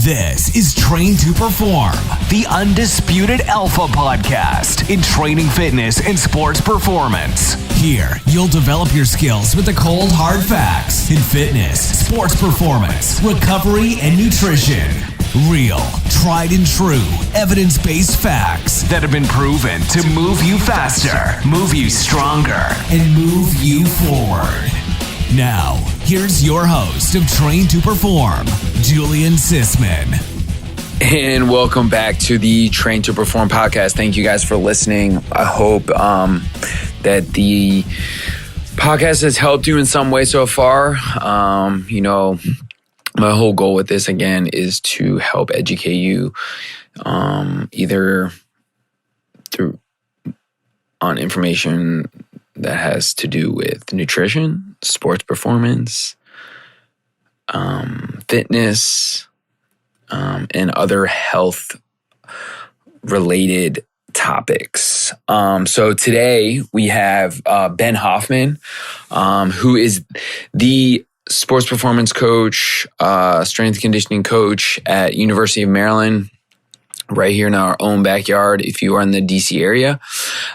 This is Train to Perform, the undisputed alpha podcast in training, fitness, and sports performance. Here, you'll develop your skills with the cold, hard facts in fitness, sports performance, recovery, and nutrition. Real, tried and true, evidence-based facts that have been proven to move you faster, move you stronger, and move you forward. Now, here's your host of Train to Perform, Julian Sisman. And welcome back to the Train to Perform podcast. Thank you guys for listening. I hope that the podcast has helped you in some way so far. My whole goal with this, again, is to help educate you either on information that has to do with nutrition, sports performance, fitness, and other health-related topics. So today we have Ben Hoffman, who is the sports performance coach, strength and conditioning coach at University of Maryland, right here in our own backyard if you are in the DC area.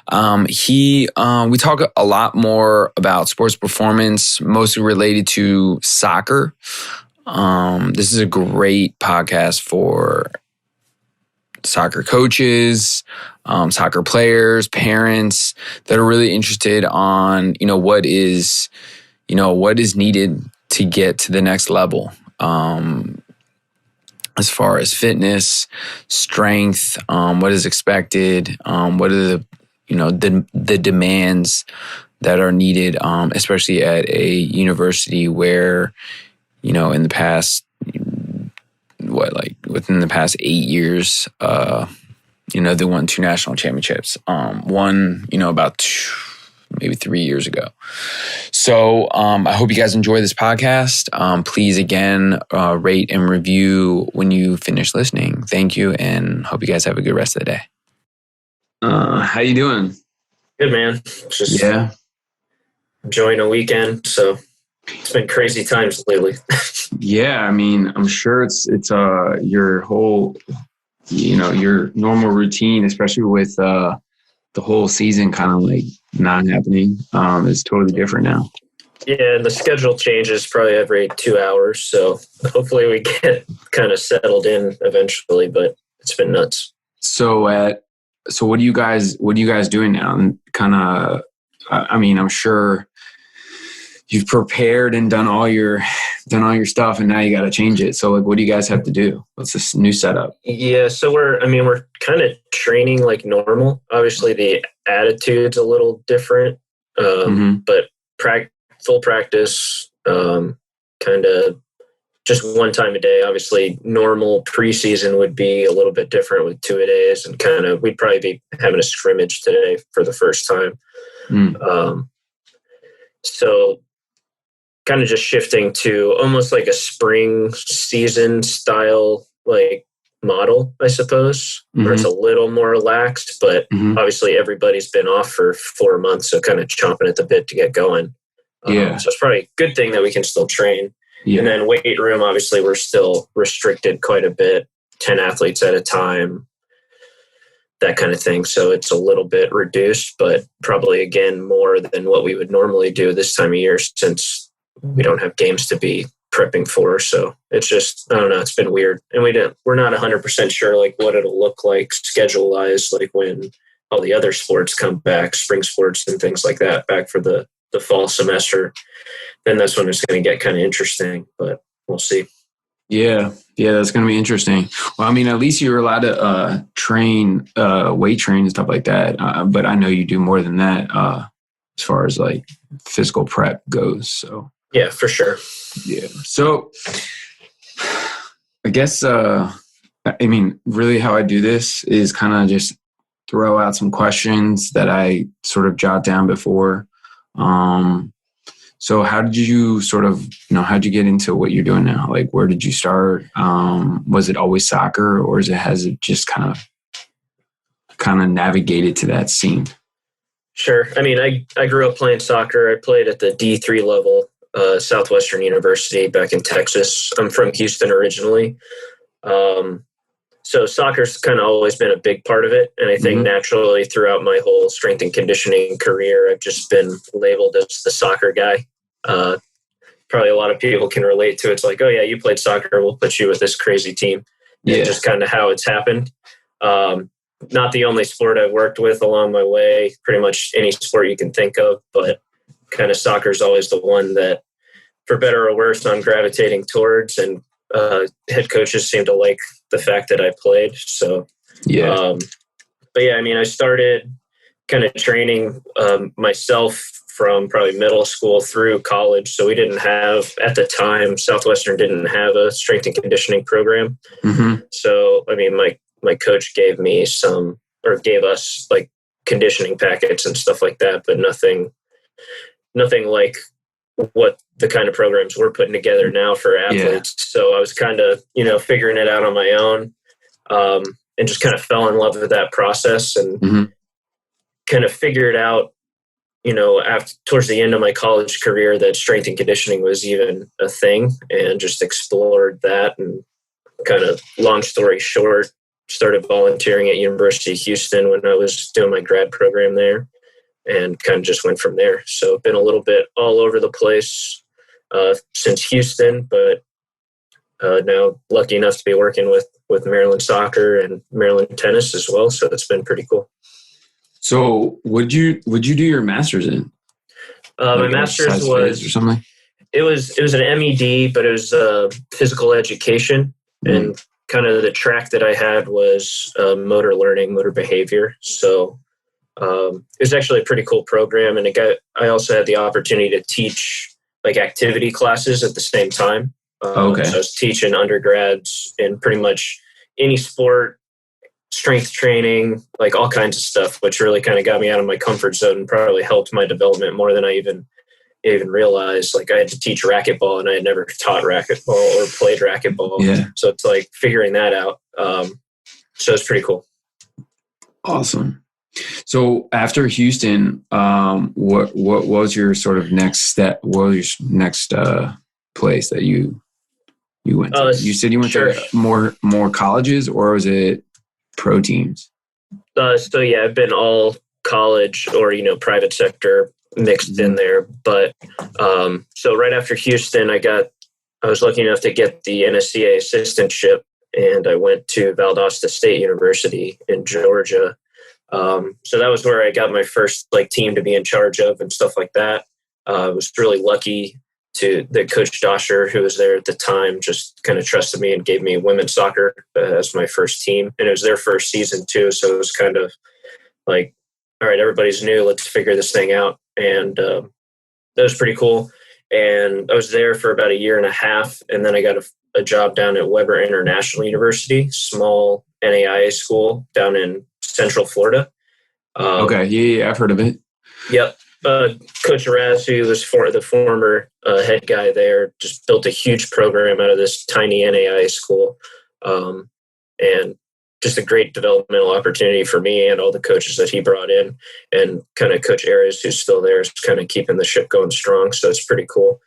We talk a lot more about sports performance, mostly related to soccer. This is a great podcast for soccer coaches, soccer players, parents that are really interested on, what is needed to get to the next level. As far as fitness, strength, what is expected, what are the demands that are needed, especially at a university where, in the past, within the past 8 years, they won 2 national championships. One, about maybe 3 years ago. So I hope you guys enjoy this podcast. Please, again, rate and review when you finish listening. Thank you, and hope you guys have a good rest of the day. How you doing? Good, man. Just enjoying a weekend. So it's been crazy times lately. Yeah, I mean, I'm sure it's your whole, your normal routine, especially with the whole season kind of like not happening, is totally different now. Yeah, and the schedule changes probably every 2 hours. So hopefully we get kind of settled in eventually, but it's been nuts. So what are you guys doing now? And kind of, I'm sure you've prepared and done all your stuff, and now you got to change it. So what do you guys have to do? What's this new setup? Yeah, so we're kind of training like normal. Obviously the attitude's a little different, but full practice, kind of just one time a day. Obviously normal preseason would be a little bit different with 2-a-days, and kind of we'd probably be having a scrimmage today for the first time. So kind of just shifting to almost like a spring season style like model, I suppose, where it's a little more relaxed, but obviously everybody's been off for 4 months, so kind of chomping at the bit to get going. So it's probably a good thing that we can still train. Yeah. And then weight room, obviously we're still restricted quite a bit, 10 athletes at a time, that kind of thing. So it's a little bit reduced, but probably again more than what we would normally do this time of year, since we don't have games to be prepping for. So it's just, I don't know, it's been weird. And we're not 100% sure like what it'll look like schedule wise, like when all the other sports come back, spring sports and things like that, back for the fall semester. Then that's when it's going to get kind of interesting, but we'll see. Yeah, that's going to be interesting. Well, at least you're allowed to train, weight train and stuff like that. But I know you do more than that as far as like physical prep goes. So yeah, for sure. Yeah. So I guess, really how I do this is kind of just throw out some questions that I sort of jot down before. So how did you how'd you get into what you're doing now? Like, where did you start? Was it always soccer, or has it just kind of navigated to that scene? Sure. I grew up playing soccer. I played at the D3 level, Southwestern University back in Texas. I'm from Houston originally. So soccer's kind of always been a big part of it. And I think naturally throughout my whole strength and conditioning career, I've just been labeled as the soccer guy. Probably a lot of people can relate to it. It's like, oh yeah, you played soccer, we'll put you with this crazy team. Yeah. And just kind of how it's happened. Not the only sport I've worked with along my way, pretty much any sport you can think of, but kind of soccer is always the one that, for better or worse, I'm gravitating towards, and head coaches seem to like the fact that I played. So, but yeah, I mean, I started kind of training myself from probably middle school through college. So we didn't have, at the time, Southwestern didn't have a strength and conditioning program. So, I mean, my coach gave us like conditioning packets and stuff like that, but nothing like what the kind of programs we're putting together now for athletes. So I was kind of, figuring it out on my own, and just kind of fell in love with that process, and kind of figured out, towards the end of my college career, that strength and conditioning was even a thing, and just explored that. And kind of, long story short, started volunteering at University of Houston when I was doing my grad program there, and kind of just went from there. So been a little bit all over the place since Houston, but now lucky enough to be working with Maryland soccer and Maryland tennis as well. So it's been pretty cool. So would you do your master's in? My master's was or something. It was an MED, but it was physical education, and kind of the track that I had was motor learning, motor behavior. So it was actually a pretty cool program, and I also had the opportunity to teach like activity classes at the same time. So I was teaching undergrads in pretty much any sport, strength training, like all kinds of stuff, which really kind of got me out of my comfort zone and probably helped my development more than I even realized. Like, I had to teach racquetball, and I had never taught racquetball or played racquetball. Yeah. So it's like figuring that out. So it's pretty cool. Awesome. So after Houston, what was your sort of next step? What was your next place that you went to? You said you went to more colleges, or was it pro teams? So yeah, I've been all college or, private sector mixed in there. But so right after Houston, I was lucky enough to get the NSCA assistantship, and I went to Valdosta State University in Georgia. So that was where I got my first team to be in charge of and stuff like that. I was really lucky that Coach Dosher, who was there at the time, just kind of trusted me and gave me women's soccer as my first team. And it was their first season too. So it was kind of like, all right, everybody's new. Let's figure this thing out. And that was pretty cool. And I was there for about a year and a half. And then I got a job down at Weber International University, small NAIA school down in Central Florida. Yeah, I've heard of it. Yep. Coach Raz, who was the former head guy there, just built a huge program out of this tiny NAIA school, and just a great developmental opportunity for me and all the coaches that he brought in. And kind of Coach Ares, who's still there, is kind of keeping the ship going strong. So it's pretty cool.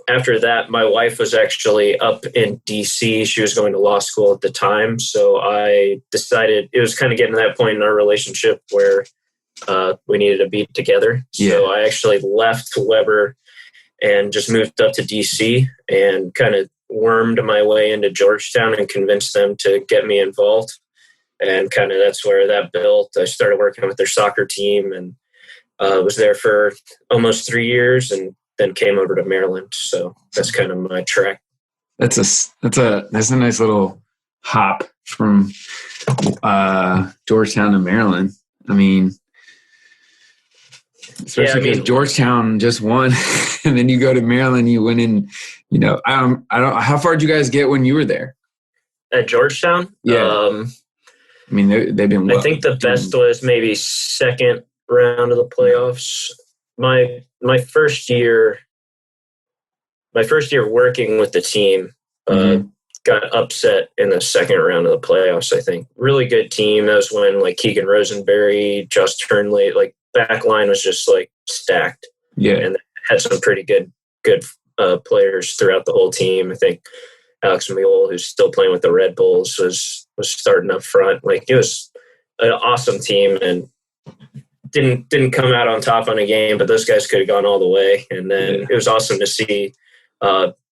After that, my wife was actually up in DC. She was going to law school at the time. So I decided, it was kind of getting to that point in our relationship where we needed to be together. Yeah. So I actually left Weber and just moved up to DC and kind of wormed my way into Georgetown and convinced them to get me involved. And kind of that's where that built. I started working with their soccer team, and was there for almost 3 years, and then came over to Maryland. So that's kind of my track. That's a nice little hop from Georgetown to Maryland. I mean, especially because Georgetown just won, and then you go to Maryland, you win in, I don't how far did you guys get when you were there? At Georgetown? Yeah. I mean, they've been I think the best was maybe second round of the playoffs. My first year working with the team, got upset in the second round of the playoffs, I think. Really good team. That was when Keegan Rosenberry, Josh Turnley, back line was just stacked. Yeah. And had some pretty good players throughout the whole team. I think Alex Mule, who's still playing with the Red Bulls, was starting up front. Like, it was an awesome team, and didn't come out on top on a game, but those guys could have gone all the way. And then it was awesome to see.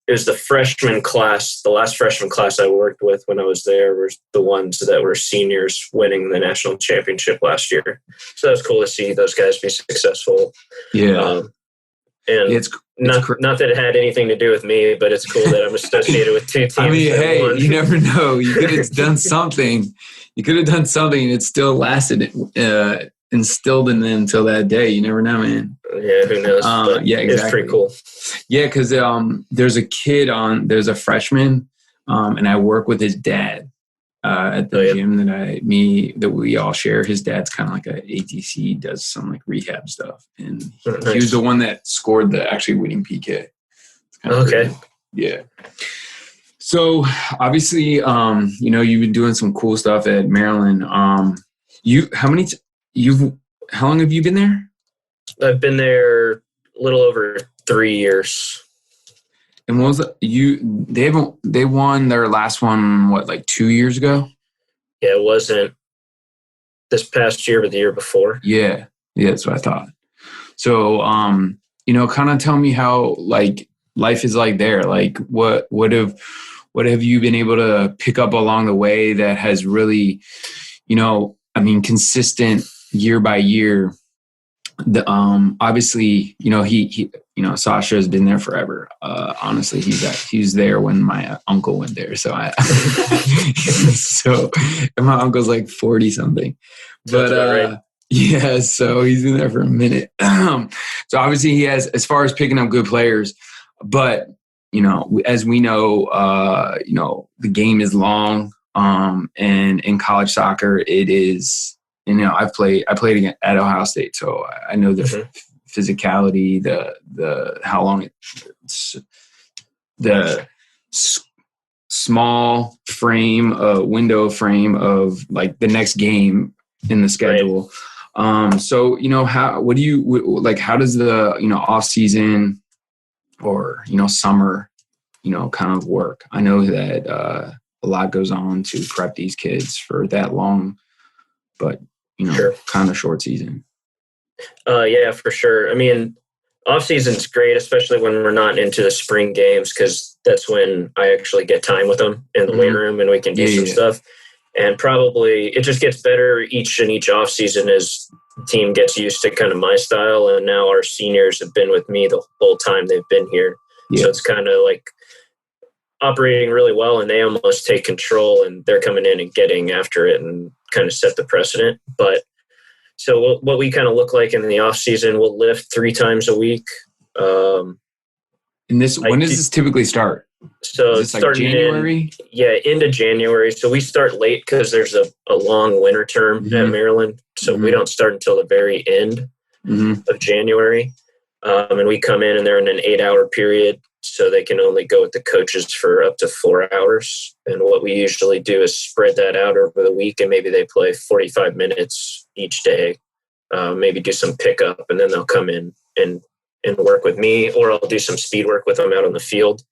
It was the freshman class, the last freshman class I worked with when I was there, were the ones that were seniors winning the national championship last year. So that was cool to see those guys be successful. Yeah. And it's not that it had anything to do with me, but it's cool that I'm associated with two teams. I mean, hey, you never know. You could have done something. You could have done something, and it still lasted, instilled in them until that day. You never know, man. Yeah, who knows? Yeah, exactly. It's pretty cool. Yeah, because there's a freshman, and I work with his dad at the gym that we all share. His dad's kind of like a ATC, does some like rehab stuff, and he was the one that scored the actually winning PK. Okay. Cool. Yeah. So obviously, you've been doing some cool stuff at Maryland. How long have you been there? I've been there a little over 3 years. And what was they won their last one, like 2 years ago? Yeah, it wasn't this past year, but the year before. Yeah, that's what I thought. So, kind of tell me how like life is like there. Like, what have you been able to pick up along the way that has really, consistent year by year? Obviously, he Sasha has been there forever. Honestly, he's there when my uncle went there. So and my uncle's like 40 something, but right. Yeah, so he's been there for a minute. So obviously he has, as far as picking up good players, but as we know, the game is long. And in college soccer, it is. I played at Ohio State, so I know the physicality, the how long the small window frame of like the next game in the schedule. Right. So how does the off season or summer kind of work? I know that a lot goes on to prep these kids for that long, but kind of short season. Yeah, for sure. I mean, off season's great, especially when we're not into the spring games, because that's when I actually get time with them in the weight room and we can do some stuff. And probably it just gets better each off season as the team gets used to kind of my style. And now our seniors have been with me the whole time they've been here. Yeah. So it's kind of like operating really well, and they almost take control, and they're coming in and getting after it and kind of set the precedent. But so what we kind of look like in the off season, we'll lift 3 times a week. When does this typically start? So it's like January? Into January. So we start late because there's a long winter term at Maryland. So we don't start until the very end of January. And we come in and they're in an 8-hour period. So they can only go with the coaches for up to 4 hours. And what we usually do is spread that out over the week, and maybe they play 45 minutes each day, maybe do some pickup, and then they'll come in and work with me, or I'll do some speed work with them out on the field.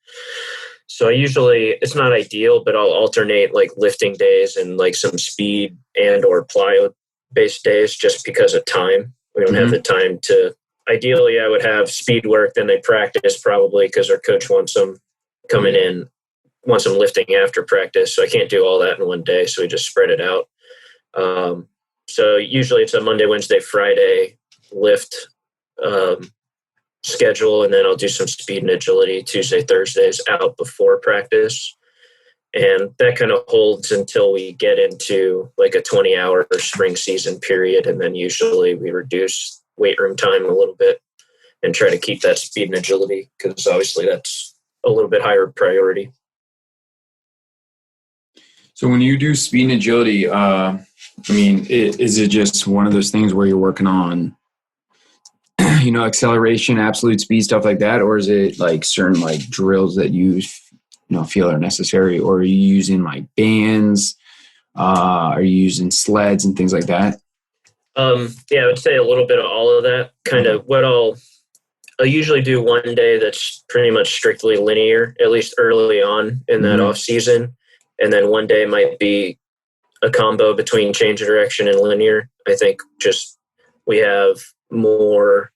So it's not ideal, but I'll alternate like lifting days and like some speed and or plyo based days just because of time. We don't have the time to. Ideally, I would have speed work, then they practice probably because our coach wants them coming in, wants them lifting after practice. So I can't do all that in one day. So we just spread it out. So usually it's a Monday, Wednesday, Friday lift schedule. And then I'll do some speed and agility Tuesday, Thursdays out before practice. And that kind of holds until we get into like a 20-hour spring season period. And then usually we reduce weight room time a little bit and try to keep that speed and agility, because obviously that's a little bit higher priority. So when you do speed and agility, is it just one of those things where you're working on, acceleration, absolute speed, stuff like that? Or is it like certain like drills that you, feel are necessary? Or are you using like bands? Are you using sleds and things like that? I would say a little bit of all of that. Kind of what I'll I'll usually do one day that's pretty much strictly linear, at least early on in that off season. And then one day might be a combo between change of direction and linear. I think just we have more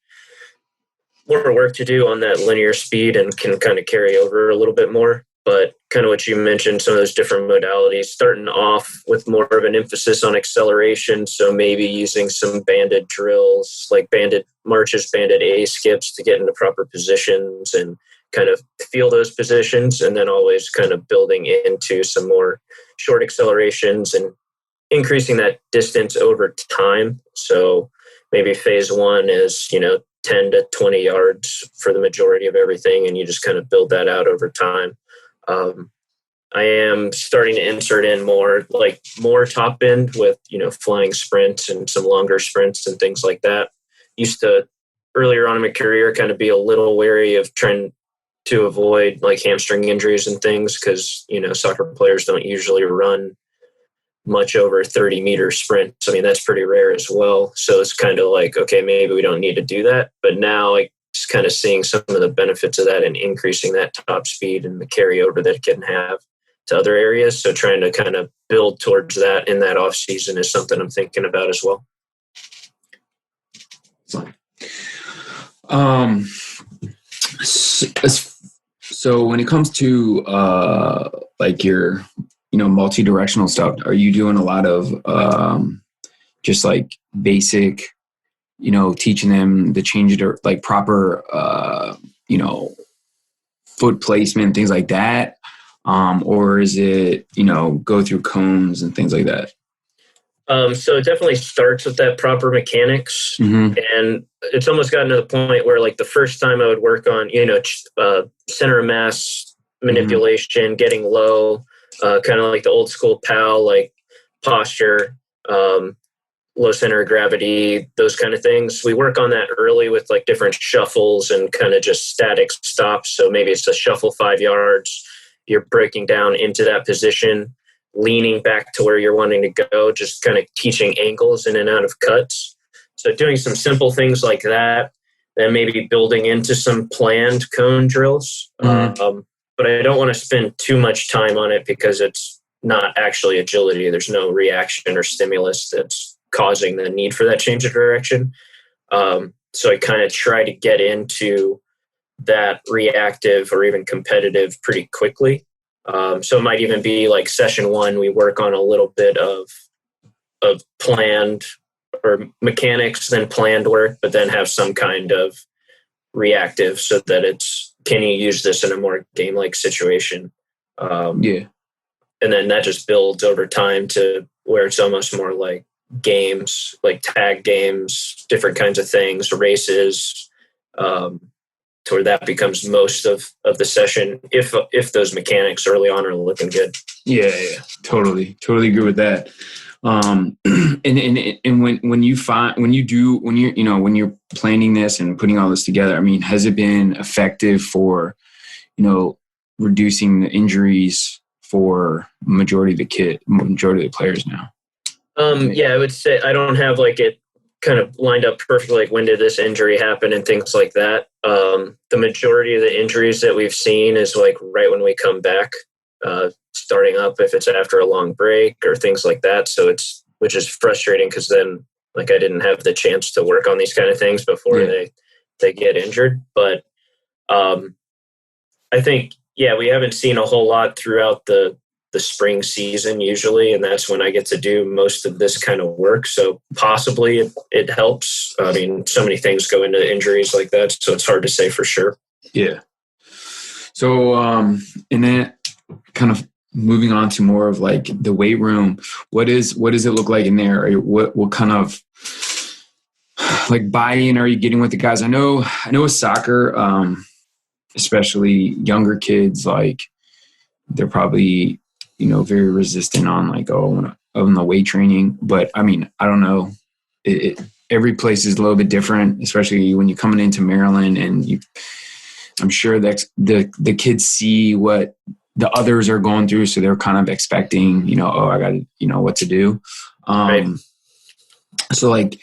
work to do on that linear speed and can kind of carry over a little bit more. But kind of what you mentioned, some of those different modalities, starting off with more of an emphasis on acceleration. So maybe using some banded drills, like banded marches, banded A skips to get into proper positions and kind of feel those positions. And then always kind of building into some more short accelerations and increasing that distance over time. So maybe phase one is, 10 to 20 yards for the majority of everything. And you just kind of build that out over time. I am starting to insert in more top end with, flying sprints and some longer sprints and things like that. Used to earlier on in my career kind of be a little wary of trying to avoid like hamstring injuries and things because, soccer players don't usually run much over 30-meter sprints. I mean, that's pretty rare as well. So it's kind of like, okay, maybe we don't need to do that. But now just kind of seeing some of the benefits of that and increasing that top speed and the carryover that it can have to other areas. So trying to kind of build towards that in that off season is something I'm thinking about as well. So when it comes to like your multi-directional stuff, are you doing a lot of just like basic, teaching them the change of like proper foot placement, things like that? Or is it, go through cones and things like that? So it definitely starts with that proper mechanics. And it's almost gotten to the point where like the first time I would work on, center of mass manipulation, getting low, kind of like the old school PAL, like posture, low center of gravity, those kind of things. We work on that early with like different shuffles and kind of just static stops. So maybe it's a shuffle 5 yards. You're breaking down into that position, leaning back to where you're wanting to go, just kind of teaching angles in and out of cuts. So doing some simple things like that, then maybe building into some planned cone drills. But I don't want to spend too much time on it because it's not actually agility. There's no reaction or stimulus that's causing the need for that change of direction. So I kind of try to get into that reactive or even competitive pretty quickly. So it might even be like session one, we work on a little bit of planned or mechanics, then planned work, but then have some kind of reactive so that it's, can you use this in a more game-like situation? And then that just builds over time to where it's almost more like games, like tag games, different kinds of things, races, to where that becomes most of the session if those mechanics early on are looking good. Yeah, totally agree with that. And when you're planning this and putting all this together, I mean, has it been effective for, reducing the injuries for majority of the players now? Yeah, I would say I don't have like it kind of lined up perfectly, like when did this injury happen and things like that. The majority of the injuries that we've seen is like right when we come back, starting up, if it's after a long break or things like that. So which is frustrating because then like I didn't have the chance to work on these kind of things before they get injured. But I think, we haven't seen a whole lot throughout the spring season usually, and that's when I get to do most of this kind of work. So possibly it helps. I mean, so many things go into injuries like that, so it's hard to say for sure. Yeah. So, and then kind of moving on to more of like the weight room, what does it look like in there? What kind of like buy-in are you getting with the guys? I know with soccer, especially younger kids, like they're probably, very resistant on like, on the weight training. But I mean, I don't know. Every place is a little bit different, especially when you're coming into Maryland and I'm sure that the kids see what the others are going through. So they're kind of expecting, I got to, what to do. Right. So like a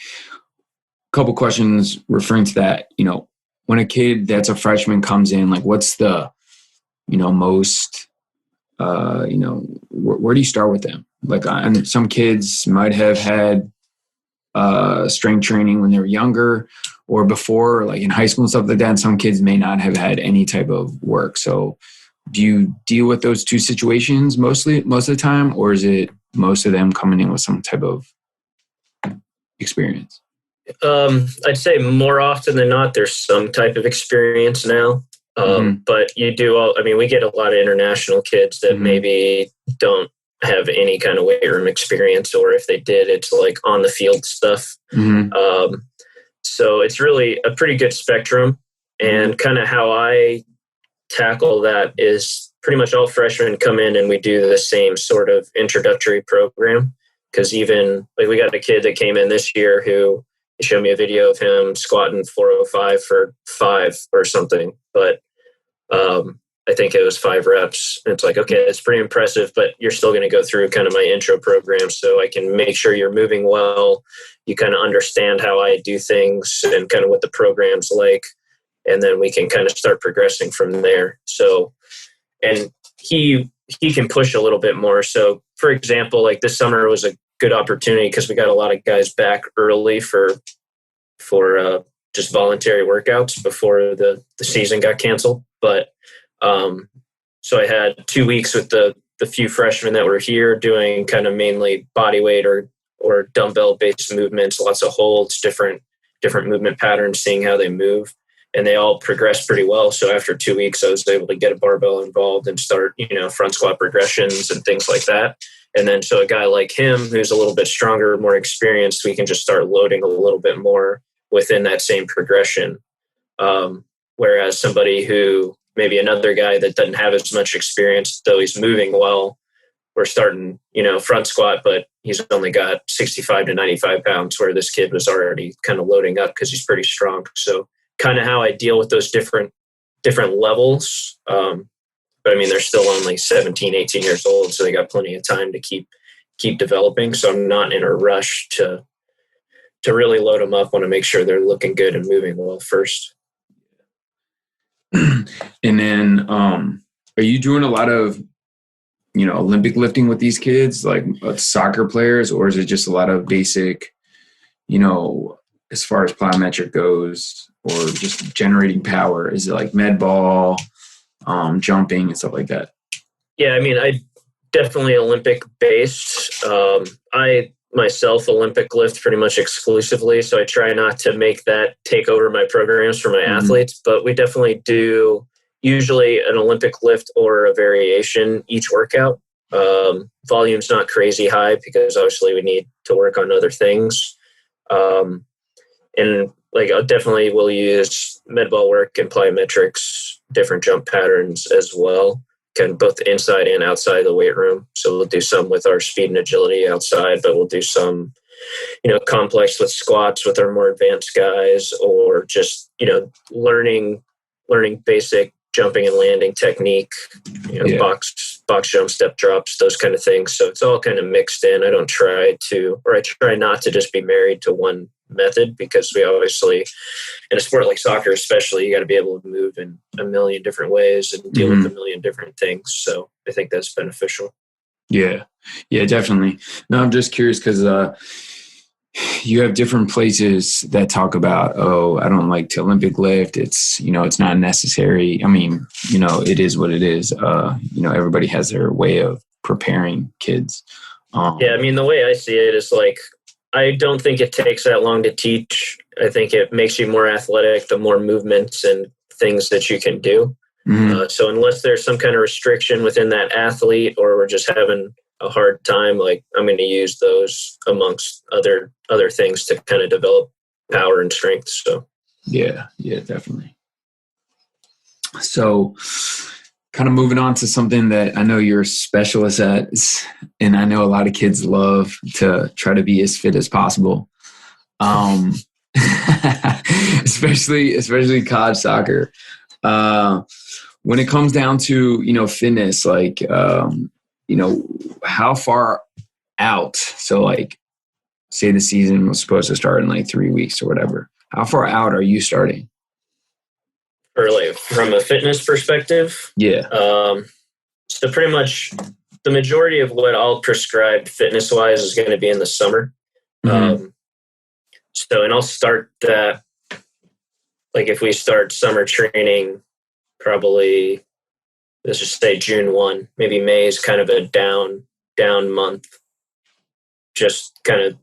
couple questions referring to that, when a kid that's a freshman comes in, like what's the, most, where do you start with them? Like, and some kids might have had strength training when they were younger or before, like in high school and stuff like that. And some kids may not have had any type of work. So do you deal with those two situations most of the time, or is it most of them coming in with some type of experience? I'd say more often than not, there's some type of experience now. But you do we get a lot of international kids that maybe don't have any kind of weight room experience, or if they did, it's like on the field stuff. So it's really a pretty good spectrum. And kind of how I tackle that is pretty much all freshmen come in and we do the same sort of introductory program. Because even like we got a kid that came in this year who showed me a video of him squatting 405 for 5 or something. But I think it was 5 reps. And it's like, okay, it's pretty impressive, but you're still going to go through kind of my intro program so I can make sure you're moving well. You kind of understand how I do things and kind of what the program's like. And then we can kind of start progressing from there. So, and he can push a little bit more. So for example, like this summer was a good opportunity because we got a lot of guys back early for just voluntary workouts before the season got canceled. But so I had 2 weeks with the few freshmen that were here doing kind of mainly body weight or dumbbell based movements, lots of holds, different movement patterns, seeing how they move. And they all progressed pretty well. So after 2 weeks, I was able to get a barbell involved and start, front squat progressions and things like that. And then so a guy like him, who's a little bit stronger, more experienced, we can just start loading a little bit more within that same progression. Whereas somebody who, maybe another guy that doesn't have as much experience, though he's moving well, we're starting, front squat, but he's only got 65 to 95 pounds, where this kid was already kind of loading up because he's pretty strong. So kind of how I deal with those different levels. But I mean, they're still only 17, 18 years old, so they got plenty of time to keep developing. So I'm not in a rush to really load them up. I want to make sure they're looking good and moving well first. And then, are you doing a lot of, Olympic lifting with these kids, like soccer players, or is it just a lot of basic, as far as plyometric goes, or just generating power? Is it like med ball, jumping and stuff like that? Yeah, I mean, I definitely Olympic based. I myself Olympic lift pretty much exclusively, so I try not to make that take over my programs for my athletes, but we definitely do usually an Olympic lift or a variation each workout. Volume's not crazy high because obviously we need to work on other things. And like I definitely will use med ball work and plyometrics, different jump patterns as well, kind of both inside and outside the weight room. So we'll do some with our speed and agility outside, but we'll do some, complex with squats with our more advanced guys, or just, learning basic jumping and landing technique, box jump, step drops, those kind of things. So it's all kind of mixed in. I try not to just be married to one method, because we obviously, in a sport like soccer especially, you got to be able to move in a million different ways and deal with a million different things. So I think that's beneficial. Yeah, definitely. No, I'm just curious because you have different places that talk about, I don't like to Olympic lift. It's, it's not necessary. I mean, it is what it is. Everybody has their way of preparing kids. Yeah, I mean, the way I see it is like, I don't think it takes that long to teach. I think it makes you more athletic, the more movements and things that you can do. So unless there's some kind of restriction within that athlete, or we're just having a hard time, like I'm going to use those amongst other things to kind of develop power and strength. So yeah, definitely. So kind of moving on to something that I know you're a specialist at, and I know a lot of kids love to try to be as fit as possible. Especially college soccer. When it comes down to, fitness, like, how far out? So like, say the season was supposed to start in like 3 weeks or whatever. How far out are you starting? Or like from a fitness perspective. Yeah. So pretty much the majority of what I'll prescribe fitness wise is going to be in the summer. And I'll start that, like if we start summer training, probably let's just say June 1, maybe May is kind of a down month.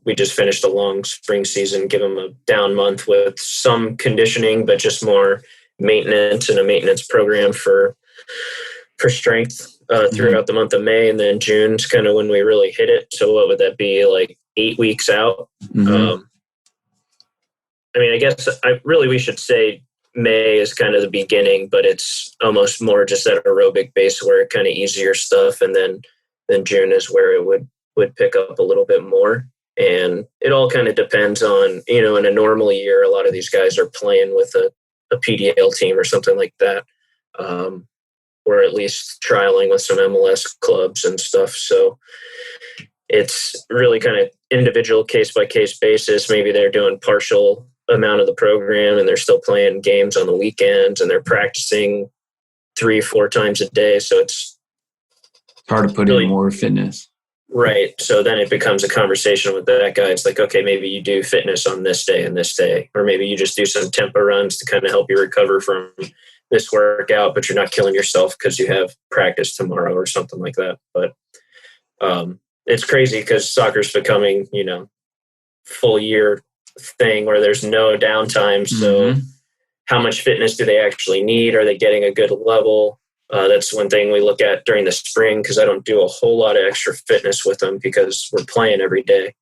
We just finished a long spring season, give them a down month with some conditioning, but just more maintenance and a maintenance program for strength throughout the month of May. And then June's kind of when we really hit it. So what would that be, like 8 weeks out? I guess we should say May is kind of the beginning, but it's almost more just that aerobic base work, kind of easier stuff. And then June is where it would pick up a little bit more. And it all kind of depends on, in a normal year, a lot of these guys are playing with a PDL team or something like that, or at least trialing with some MLS clubs and stuff. So it's really kind of individual case-by-case basis. Maybe they're doing partial amount of the program and they're still playing games on the weekends and they're practicing 3-4 times a day. So it's hard to put really, in more fitness. Right. So then it becomes a conversation with that guy. It's like, okay, maybe you do fitness on this day and this day, or maybe you just do some tempo runs to kind of help you recover from this workout, but you're not killing yourself because you have practice tomorrow or something like that. But it's crazy because soccer's becoming, full year thing where there's no downtime. So how much fitness do they actually need? Are they getting a good level? That's one thing we look at during the spring, because I don't do a whole lot of extra fitness with them because we're playing every day.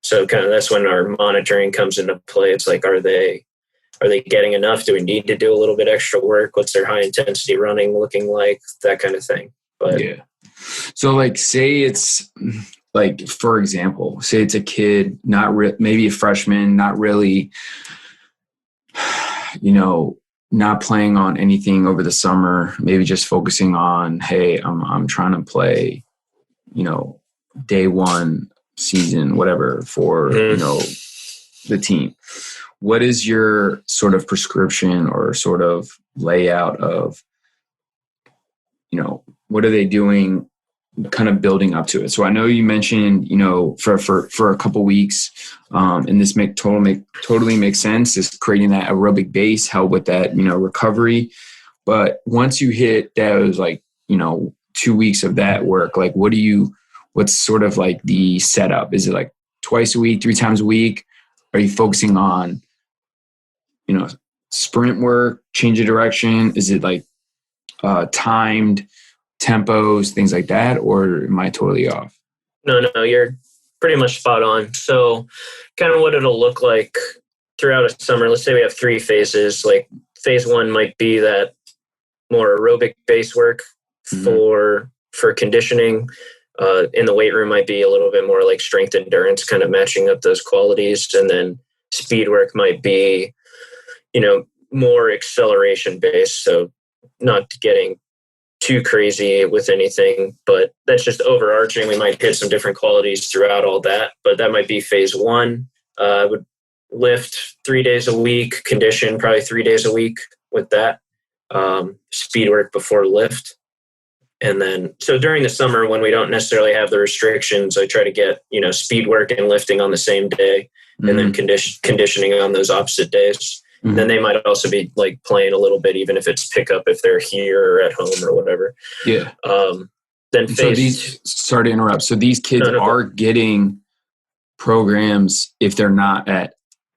So kind of that's when our monitoring comes into play. It's like, are they getting enough? Do we need to do a little bit extra work? What's their high intensity running looking like? That kind of thing. But yeah. So like, say it's like, for example, say it's a kid, maybe a freshman, not really, not playing on anything over the summer, maybe just focusing on, hey, I'm trying to play, day one season, whatever, for, the team. What is your sort of prescription or sort of layout of, what are they doing kind of building up to it? So I know you mentioned, for a couple weeks, and this totally makes sense, is creating that aerobic base, help with that, recovery. But once you hit those, 2 weeks of that work, like what's sort of like the setup? Is it like twice a week, 3 times a week? Are you focusing on, sprint work, change of direction? Is it like timed tempos, things like that, or am I totally off? No, you're pretty much spot on. So kind of what it'll look like throughout a summer, let's say we have 3 phases. Like phase 1 might be that more aerobic base work for conditioning. In the weight room might be a little bit more like strength endurance, kind of matching up those qualities. And then speed work might be, more acceleration based. So not getting too crazy with anything, but that's just overarching. We might hit some different qualities throughout all that, but that might be phase 1. I would lift 3 days a week, condition probably 3 days a week with that. Speed work before lift. And then, so during the summer when we don't necessarily have the restrictions, I try to get, speed work and lifting on the same day, and then conditioning on those opposite days. Mm-hmm. Then they might also be like playing a little bit, even if it's pickup, if they're here or at home or whatever. Yeah. Then sorry to interrupt. So these kids are getting programs if they're not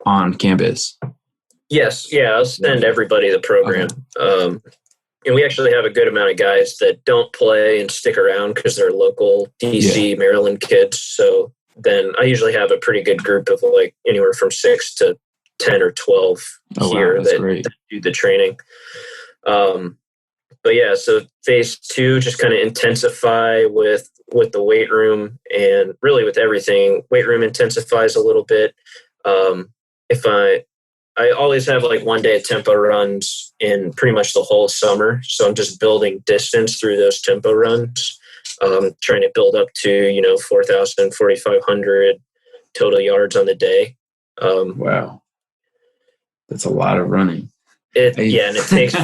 on campus. Yes. Yeah. I'll send everybody the program. Okay. And we actually have a good amount of guys that don't play and stick around because they're local DC, Maryland kids. So then I usually have a pretty good group of like anywhere from 6 to 10 or 12 here that do the training. But yeah, so phase 2, just kind of intensify with the weight room and really with everything. Weight room intensifies a little bit. If I always have like 1 day of tempo runs in pretty much the whole summer. So I'm just building distance through those tempo runs, trying to build up to, 4,000, 4,500 total yards on the day. Wow. That's a lot of running. And it takes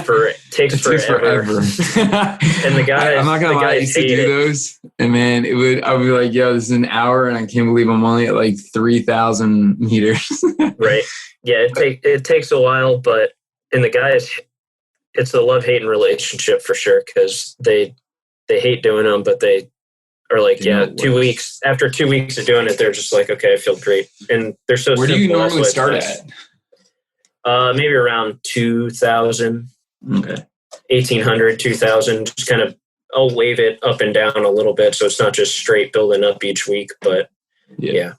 forever. And the guys, I'm not gonna lie, I used to do those, and man, I would be like, yo, this is an hour, and I can't believe I'm only at like 3,000 meters. Right. Yeah, it takes a while, and the guys, it's a love-hating relationship for sure, because they hate doing them, but they are like, 2 weeks. After 2 weeks of doing it, they're just like, okay, I feel great. And they're so Where simple. do you normally start at? Maybe around 2,000. Okay. 1,800, 2,000. Just kind of, I'll wave it up and down a little bit, so it's not just straight building up each week, but yeah.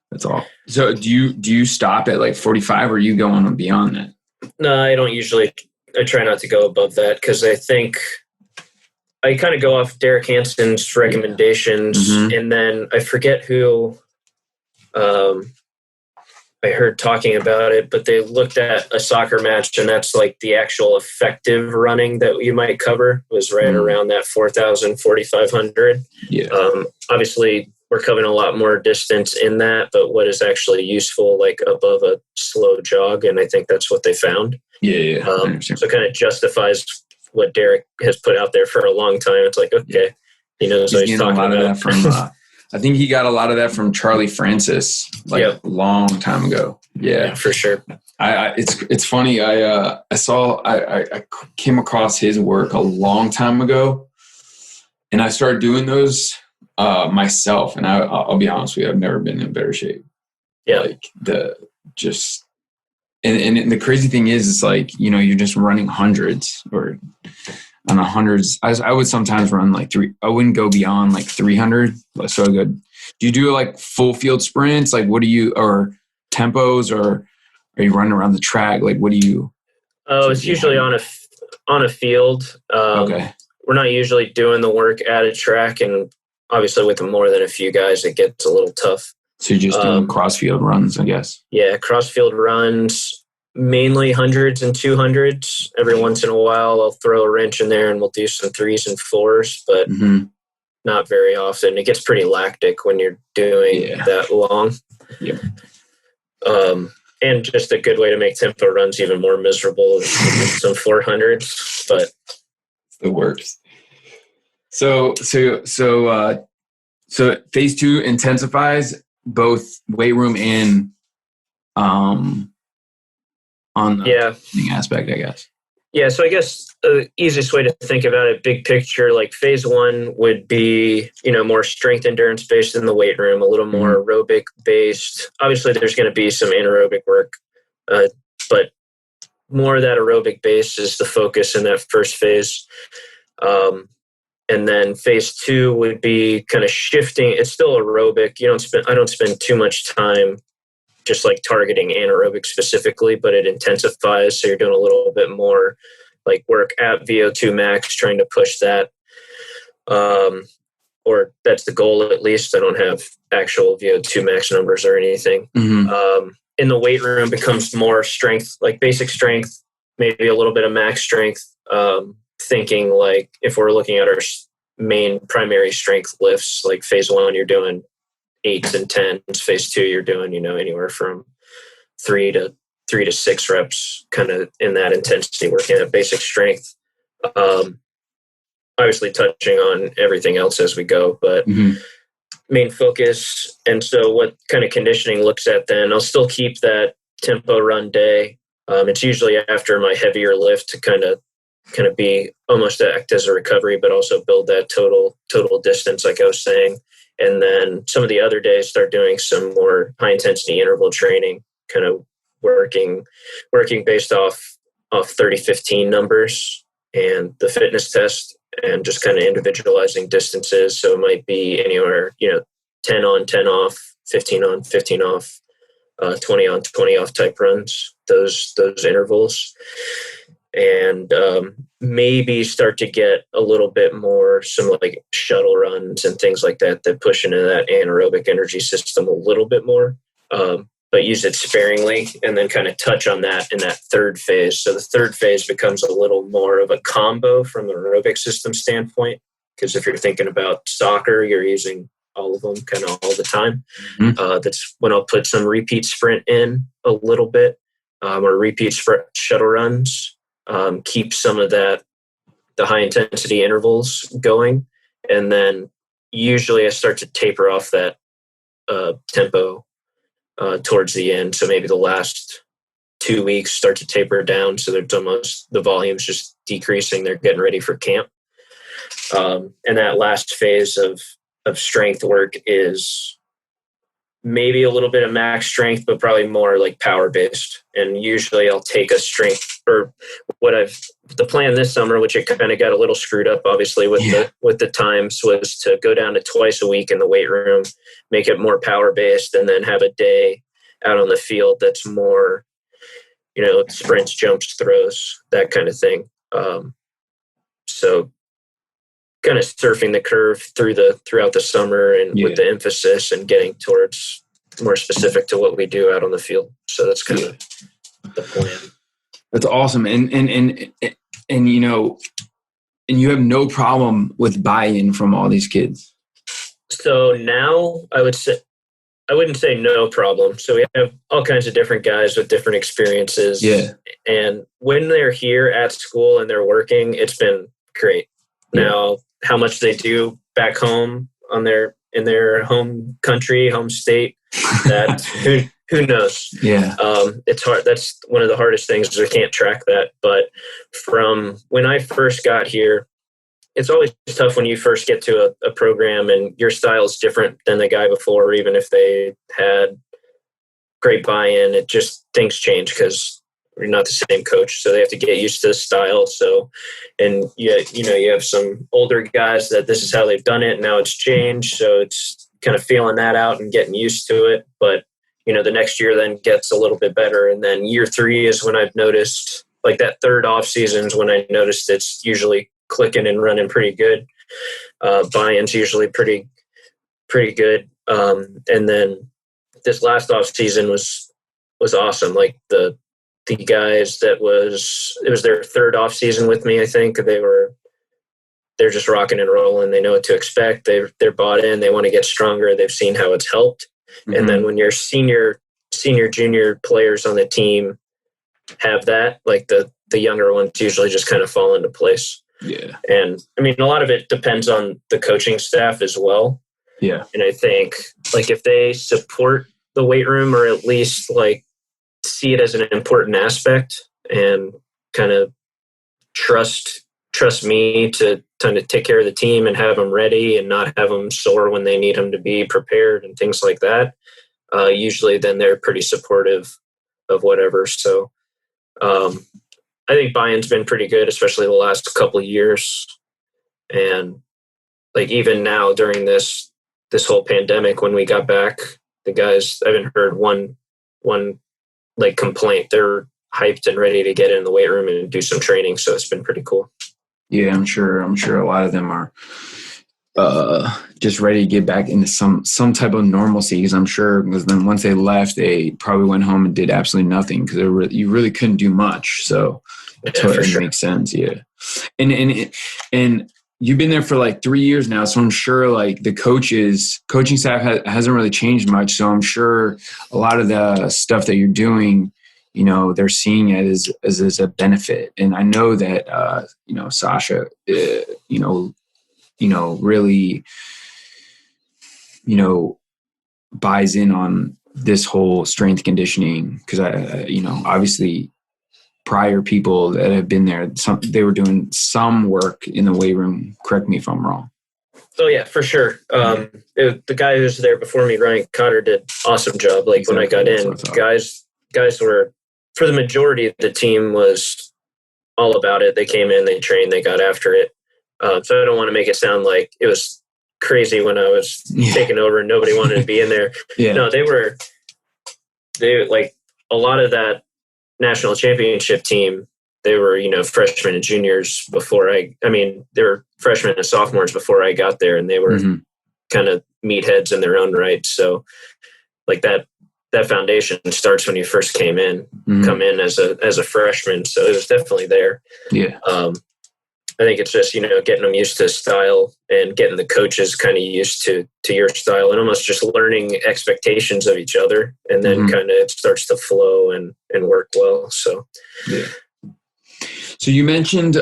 That's all. So do you stop at like 45, or are you going beyond that? No, I don't usually. I try not to go above that, because I think I kind of go off Derek Hansen's recommendations, and then I forget who I heard talking about it, but they looked at a soccer match, and that's like the actual effective running that you might cover was right around that 4,000, 4,500. Yeah. Obviously, we're covering a lot more distance in that, but what is actually useful, like above a slow jog, and I think that's what they found. Yeah. So it kind of justifies what Derek has put out there for a long time. It's like, okay, he knows what he's talking about. That from, I think he got a lot of that from Charlie Francis, a long time ago. Yeah, for sure. It's funny. I came across his work a long time ago, and I started doing those myself. And I'll be honest with you, I've never been in better shape. Yeah, and the crazy thing is, it's like, you're just running hundreds, or on the hundreds. I would sometimes run like I wouldn't go beyond like 300. So I go, do you do like full field sprints? Like, what do you, or tempos, or are you running around the track? Like, what do you? Oh, it's usually on a field. Okay. We're not usually doing the work at a track, and obviously with more than a few guys, it gets a little tough. So you're just doing cross-field runs, I guess. Yeah, cross-field runs, mainly hundreds and 200s. Every once in a while, I'll throw a wrench in there and we'll do some 3s and 4s, but not very often. It gets pretty lactic when you're doing that long. Yep. And just a good way to make tempo runs even more miserable is some 400s, but it's the worst. So phase 2 intensifies both weight room and on the aspect, I guess. Yeah, so I guess the easiest way to think about it, big picture, like phase 1 would be, more strength endurance based in the weight room, a little more aerobic based. Obviously, there's going to be some anaerobic work, but more of that aerobic base is the focus in that first phase. And then phase 2 would be kind of shifting. It's still aerobic. I don't spend too much time just like targeting anaerobic specifically, but it intensifies. So you're doing a little bit more like work at VO2 max, trying to push that. Or that's the goal at least. I don't have actual VO2 max numbers or anything. In the weight room becomes more strength, like basic strength, maybe a little bit of max strength. Thinking like if we're looking at our main primary strength lifts, like phase 1, you're doing 8s and 10s. Phase 2, you're doing, anywhere from 3 to 6 reps, kind of in that intensity, working at basic strength. Obviously touching on everything else as we go, but main focus. And so what kind of conditioning looks at then, I'll still keep that tempo run day. It's usually after my heavier lift to kind of be almost act as a recovery, but also build that total distance, like I was saying. And then some of the other days start doing some more high intensity interval training, kind of working based off 30-15 numbers and the fitness test, and just kind of individualizing distances. So it might be anywhere, 10 on, 10 off, 15 on, 15 off, 20 on, 20 off type runs, those intervals. And maybe start to get a little bit more some like shuttle runs and things like that push into that anaerobic energy system a little bit more, but use it sparingly, and then kind of touch on that in that third phase. So the third phase becomes a little more of a combo from the aerobic system standpoint, because if you're thinking about soccer, you're using all of them kind of all the time. That's when I'll put some repeat sprint in a little bit. or repeat shuttle runs, keep some of the high intensity intervals going. And then usually I start to taper off that tempo towards the end. So maybe the last 2 weeks start to taper down. So there's almost the volume's just decreasing. They're getting ready for camp. And that last phase of strength work is maybe a little bit of max strength, but probably more like power based. And usually I'll take a strength, or the plan this summer, which it kind of got a little screwed up, obviously with the times, was to go down to twice a week in the weight room, make it more power based, and then have a day out on the field that's more, sprints, jumps, throws, that kind of thing. So kind of surfing the curve throughout the summer, and with the emphasis and getting towards more specific to what we do out on the field. So that's kind of the plan. That's awesome. And you have no problem with buy-in from all these kids. So now I wouldn't say no problem. So we have all kinds of different guys with different experiences. Yeah. And when they're here at school and they're working, it's been great. Yeah. Now, how much they do back home in their home country, home state, that who knows? Yeah. It's hard. That's one of the hardest things, is I can't track that. But from when I first got here, it's always tough when you first get to a program and your style is different than the guy before, even if they had great buy-in. It just, things change because we're not the same coach, so they have to get used to the style. So, and you have some older guys that this is how they've done it, and now it's changed. So it's kind of feeling that out and getting used to it. But the next year then gets a little bit better, and then year 3 is when I've noticed, like that third off season is when I noticed it's usually clicking and running pretty good. Buy-in's usually pretty good. And then this last off season was awesome. Like the guys it was their third off season with me. I think they're just rocking and rolling. They know what to expect. They're bought in. They want to get stronger. They've seen how it's helped. Mm-hmm. And then when your senior, junior players on the team have that, like the younger ones usually just kind of fall into place. Yeah. And I mean, a lot of it depends on the coaching staff as well. Yeah. And I think like if they support the weight room, or at least like see it as an important aspect, and kind of trust me to kind of take care of the team and have them ready and not have them sore when they need them to be prepared and things like that. Usually then they're pretty supportive of whatever. So, I think buy-in's been pretty good, especially the last couple of years. And like even now during this whole pandemic, when we got back, the guys, I haven't heard one like complaint. They're hyped and ready to get in the weight room and do some training. So it's been pretty cool. Yeah, I'm sure a lot of them are just ready to get back into some type of normalcy, because I'm sure then once they left, they probably went home and did absolutely nothing, because you really couldn't do much. So it totally makes sense. Yeah. And you've been there for like 3 years now. So I'm sure like the coaching staff hasn't really changed much. So I'm sure a lot of the stuff that you're doing, they're seeing it as a benefit. And I know that, Sasha, really, buys in on this whole strength conditioning, because obviously prior people that have been there, they were doing some work in the weight room. Correct me if I'm wrong. Oh yeah, for sure. The guy who was there before me, Ryan Cotter, did awesome job. Like exactly. When I got in, guys were, for the majority of the team, was all about it. They came in, they trained, they got after it. So I don't want to make it sound like it was crazy when I was taking over and nobody wanted to be in there. Yeah. No, they like a lot of that national championship team, they were, freshmen and juniors before they were freshmen and sophomores before I got there, and they were kind of meatheads in their own right. So like that foundation starts when you first come in as a freshman. So it was definitely there. Yeah. I think it's just, getting them used to style and getting the coaches kind of used to your style and almost just learning expectations of each other. And then kind of it starts to flow and work well. So, yeah. So you mentioned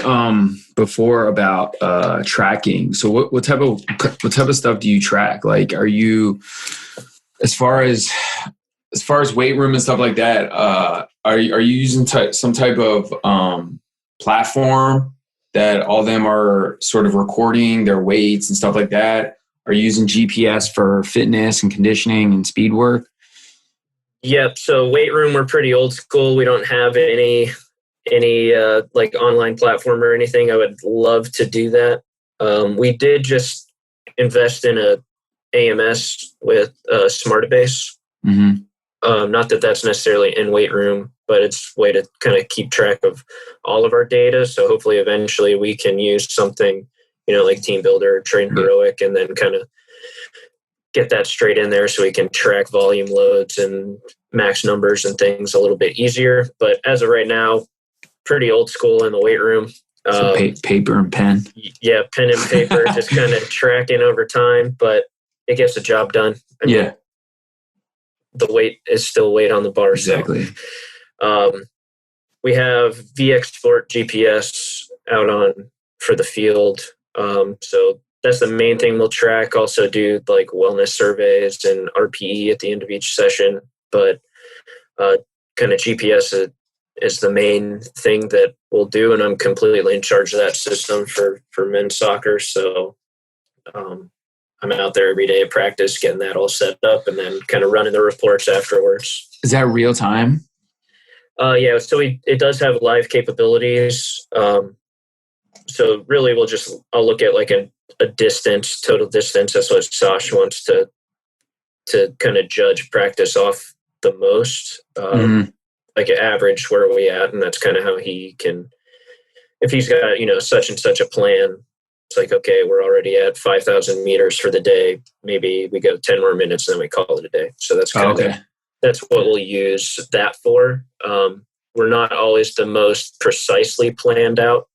before about tracking. So what type of stuff do you track? Like, are you, as far as weight room and stuff like that, are you using some type of platform that all of them are sort of recording their weights and stuff like that? Are you using GPS for fitness and conditioning and speed work? Yep. So weight room, we're pretty old school. We don't have any like online platform or anything. I would love to do that. We did just invest in a AMS with Smartabase. Not that that's necessarily in weight room, but it's a way to kind of keep track of all of our data. So hopefully eventually we can use something, like Team Builder, Train Heroic, and then kind of get that straight in there so we can track volume loads and max numbers and things a little bit easier. But as of right now, pretty old school in the weight room. So paper and pen. Yeah, pen and paper, just kind of tracking over time, but it gets the job done. I mean, the weight is still weight on the bar. Exactly. So, we have VX Sport GPS out on for the field. So that's the main thing we'll track. Also do like wellness surveys and RPE at the end of each session. But kind of GPS is the main thing that we'll do. And I'm completely in charge of that system for men's soccer. So I'm out there every day at practice, getting that all set up and then kind of running the reports afterwards. Is that real time? Yeah, so it does have live capabilities. So really I'll look at like a distance, total distance. That's what Sash wants to kind of judge practice off the most. Like an average, where are we at? And that's kind of how he can, if he's got, such and such a plan, it's like, okay, we're already at 5,000 meters for the day. Maybe we go 10 more minutes and then we call it a day. So that's kind of that's what we'll use that for. We're not always the most precisely planned out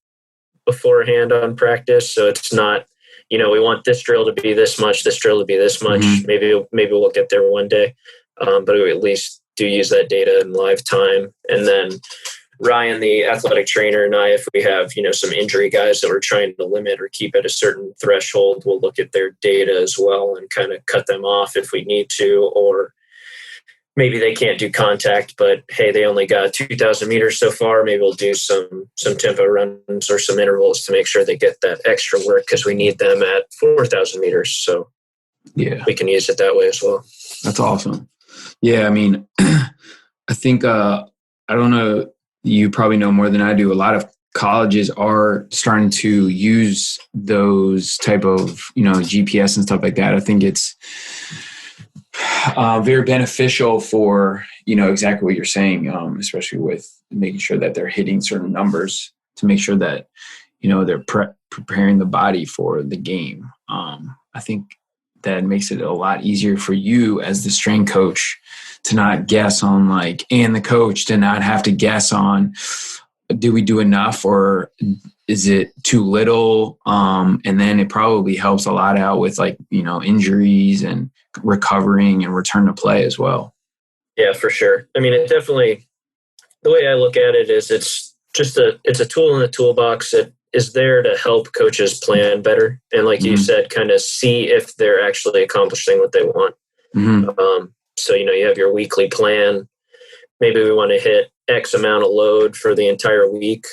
beforehand on practice. So it's not, we want this drill to be this much, this drill to be this much. Maybe we'll get there one day. But we at least do use that data in live time. And then Ryan, the athletic trainer, and I, if we have, some injury guys that we're trying to limit or keep at a certain threshold, we'll look at their data as well and kind of cut them off if we need to, or maybe they can't do contact, but hey, they only got 2,000 meters so far. Maybe we'll do some tempo runs or some intervals to make sure they get that extra work because we need them at 4,000 meters. So we can use it that way as well. That's awesome. Yeah, I mean, I think, I don't know, you probably know more than I do. A lot of colleges are starting to use those type of, GPS and stuff like that. I think it's very beneficial for, exactly what you're saying, especially with making sure that they're hitting certain numbers to make sure that, they're preparing the body for the game. I think that makes it a lot easier for you as the strength coach to not guess on and the coach to not have to guess on, do we do enough or is it too little? And then it probably helps a lot out with injuries and recovering and return to play as well. Yeah, for sure. I mean, it definitely, the way I look at it is it's a tool in the toolbox that is there to help coaches plan better. And like you said, kind of see if they're actually accomplishing what they want. So, you have your weekly plan. Maybe we want to hit X amount of load for the entire week.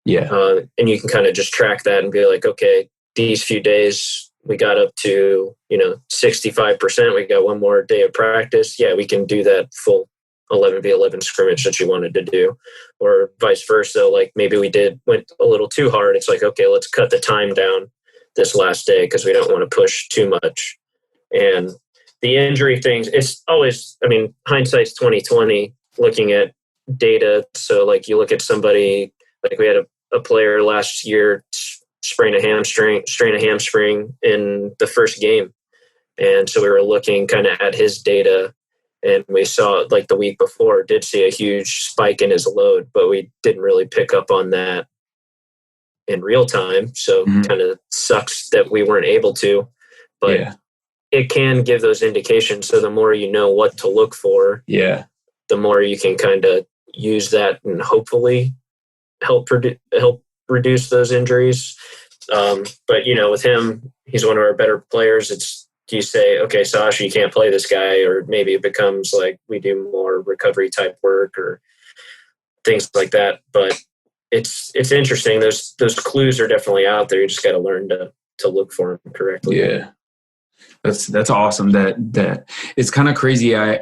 And you can kind of just track that and be like, okay, these few days we got up to, 65%. We got one more day of practice. Yeah, we can do that full 11v11 scrimmage that you wanted to do, or vice versa. Like maybe went a little too hard. It's like, okay, let's cut the time down this last day because we don't want to push too much. And the injury things, it's always, hindsight's 2020 looking at data. So you look at somebody, we had a player last year strain a hamstring in the first game. And so we were looking kind of at his data and we saw the week before did see a huge spike in his load, but we didn't really pick up on that in real time. So kind of sucks that we weren't able to, but it can give those indications. So the more you know what to look for, the more you can kind of use that and hopefully help reduce those injuries. But with him, he's one of our better players. Do you say, okay, Sasha, you can't play this guy, or maybe it becomes like we do more recovery type work or things like that. But it's interesting. Those clues are definitely out there. You just got to learn to look for them correctly. Yeah, that's awesome. That it's kind of crazy. I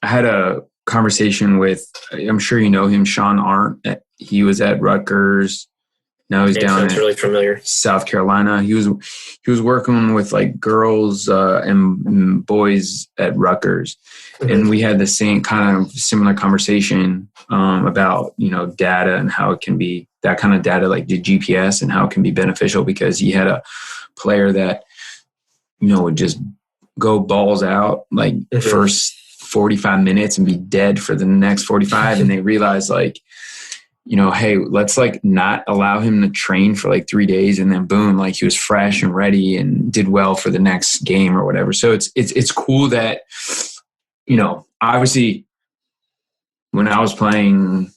had a conversation with, I'm sure you know him, Sean Arndt. He was at Rutgers. Now he's down at really familiar. South Carolina. He was working with like girls and boys at Rutgers, and we had the same kind of similar conversation about data and how it can be, that kind of data like the GPS, and how it can be beneficial, because he had a player that would just go balls out like first 45 minutes and be dead for the next 45, and they realized like, hey, let's like not allow him to train for like 3 days, and then boom, like he was fresh and ready and did well for the next game or whatever. So it's cool that, obviously when I was playing,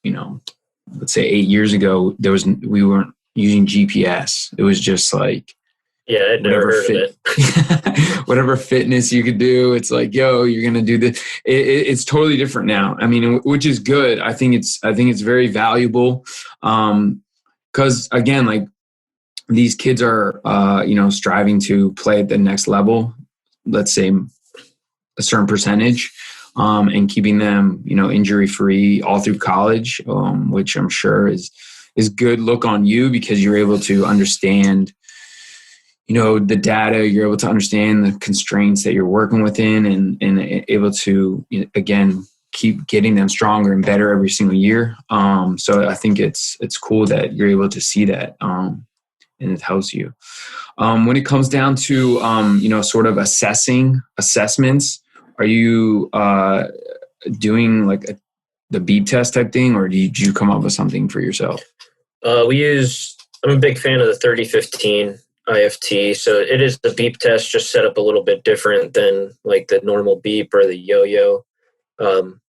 let's say 8 years ago, we weren't using GPS. It was just like, I'd never heard of it. Whatever fitness you could do, it's like, yo, you're gonna do this. It's totally different now. I mean, which is good. I think it's very valuable, because again, like these kids are, striving to play at the next level. Let's say a certain percentage, and keeping them, injury free all through college, which I'm sure is good look on you, because you're able to understand the data, you're able to understand the constraints that you're working within, and able to, again, keep getting them stronger and better every single year. So I think it's cool that you're able to see that, and it helps you. When it comes down to, sort of assessments, are you doing like the beep test type thing, or did you come up with something for yourself? I'm a big fan of the 30-15 IFT. So it is the beep test, just set up a little bit different than like the normal beep or the yo-yo.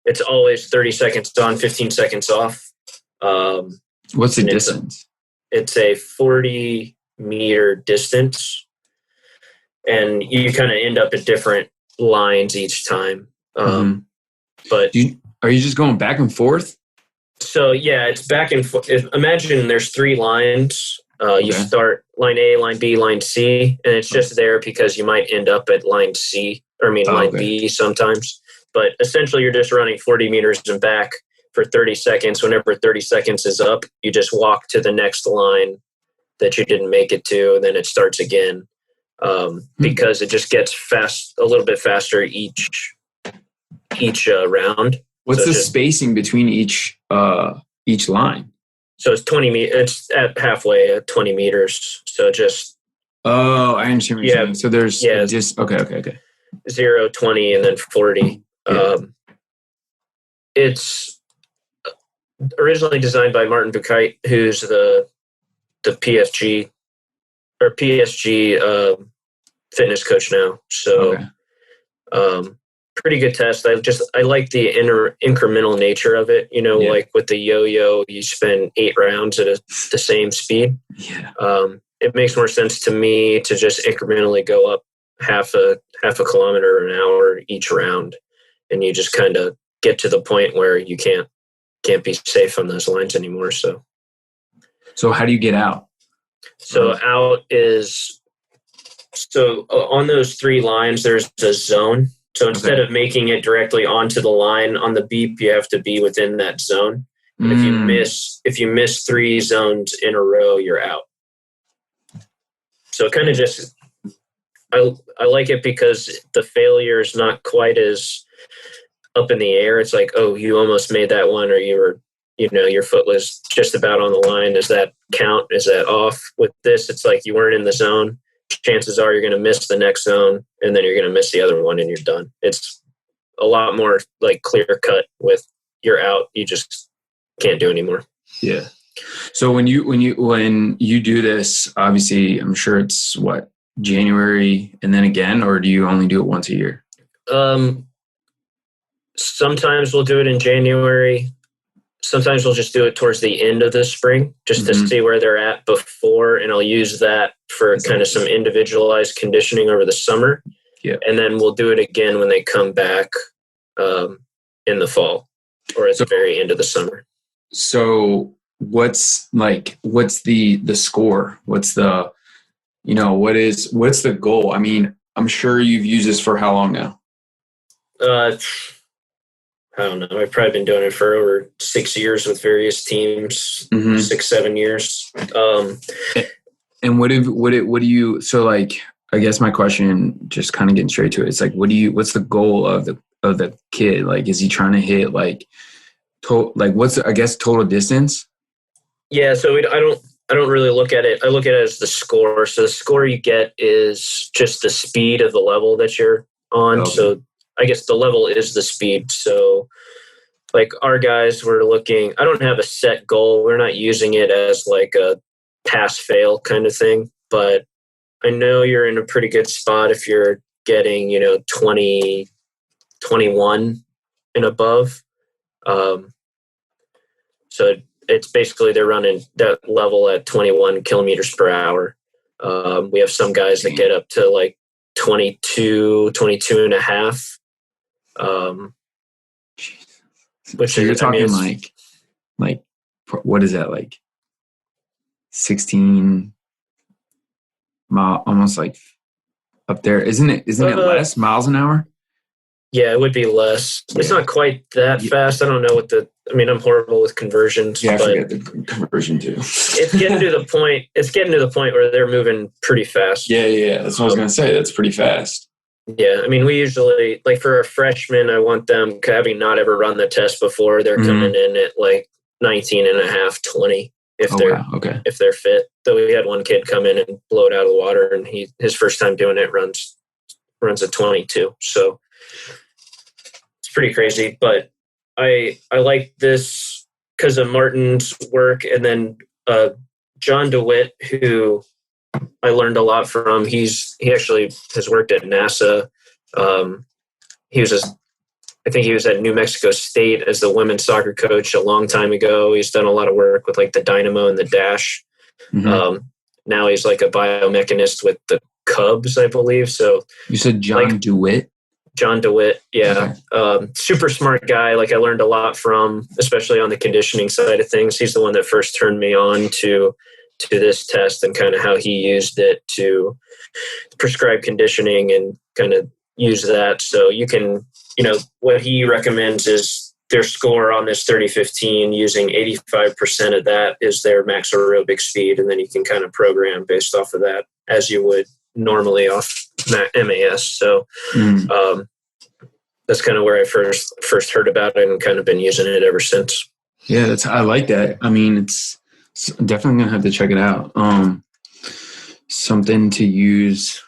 It's always 30 seconds on, 15 seconds off. What's the distance? It's a 40-meter distance, and you kind of end up at different lines each time. But are you just going back and forth? So yeah, it's back and forth. Imagine there's 3 lines. You start line A, line B, line C, and it's just there because you might end up at line line B sometimes. But essentially, you're just running 40 meters and back for 30 seconds. Whenever 30 seconds is up, you just walk to the next line that you didn't make it to, and then it starts again, because it just gets a little bit faster each round. What's the spacing between each line? So it's 20 meters. It's at halfway at 20 meters. So just. Oh, I understand what you're saying. So there's just okay. 0, 20, and then 40. Yeah. It's originally designed by Martin Buchheit, who's the PSG fitness coach now. So, pretty good test. I like the incremental nature of it. Like with the yo-yo, you spend 8 rounds at the same speed. Yeah. It makes more sense to me to just incrementally go up half a kilometer an hour each round, and you just kind of get to the point where you can't be safe on those lines anymore. So how do you get out? So out is on those 3 lines, there's a zone. So instead of making it directly onto the line on the beep, you have to be within that zone. And if you miss 3 zones in a row, you're out. So it kind of just, I like it because the failure is not quite as up in the air. It's like, oh, you almost made that one, or you were, your foot was just about on the line. Does that count? Is that off? With this, it's like you weren't in the zone. Chances are you're going to miss the next zone, and then you're going to miss the other one, and you're done. It's a lot more like clear cut with you're out. You just can't do anymore. Yeah. So when you do this, obviously, I'm sure it's what, January and then again, or do you only do it once a year? Sometimes we'll do it in January. Sometimes we'll just do it towards the end of the spring just to see where they're at before. And I'll use that for kind of some individualized conditioning over the summer. Yeah. And then we'll do it again when they come back in the fall or at the very end of the summer. So what's the score? What's the goal? I mean, I'm sure you've used this for how long now? I don't know. I've probably been doing it for over 6 years with various teams, 6-7 years. And what do you, so like, I guess my question, just kind of getting straight to it, it's like, what's the goal of the kid? Like, is he trying to hit what's I guess total distance? Yeah. So I don't really look at it. I look at it as the score. So the score you get is just the speed of the level that you're on. Okay. So I guess the level is the speed. So like our guys, we're looking, I don't have a set goal. We're not using it as like a pass fail kind of thing, but I know you're in a pretty good spot if you're getting, 20, 21 and above. So it's basically they're running that level at 21 kilometers per hour. We have some guys that get up to like 22 and a half. Which so you're talking like what is that, like 16 mile, almost like up there, isn't it less miles an hour? Yeah, it would be less. Yeah. It's not quite that fast. I don't know I'm horrible with conversions. Yeah, I forget the conversion too. It's getting to the point where they're moving pretty fast. Yeah. That's what I was going to say. That's pretty fast. Yeah, I mean, we usually, like for our freshmen, I want them, having not ever run the test before, they're coming in at like 19 and a half, 20 if they're fit. So we had one kid come in and blow it out of the water, and his first time doing it runs at 22. So it's pretty crazy, but I like this because of Martin's work, and then John DeWitt, who I learned a lot from. He actually has worked at NASA. I think he was at New Mexico State as the women's soccer coach a long time ago. He's done a lot of work with like the Dynamo and the Dash. Now he's like a biomechanist with the Cubs, I believe. So you said John DeWitt? John DeWitt, yeah. Okay. Super smart guy. Like I learned a lot from, especially on the conditioning side of things. He's the one that first turned me on to this test and kind of how he used it to prescribe conditioning and kind of use that. So you can, what he recommends is their score on this 30-15, using 85% of that is their max aerobic speed. And then you can kind of program based off of that as you would normally off MAS. So that's kind of where I first heard about it and kind of been using it ever since. Yeah, I like that. I mean, it's definitely gonna have to check it out. Something to use,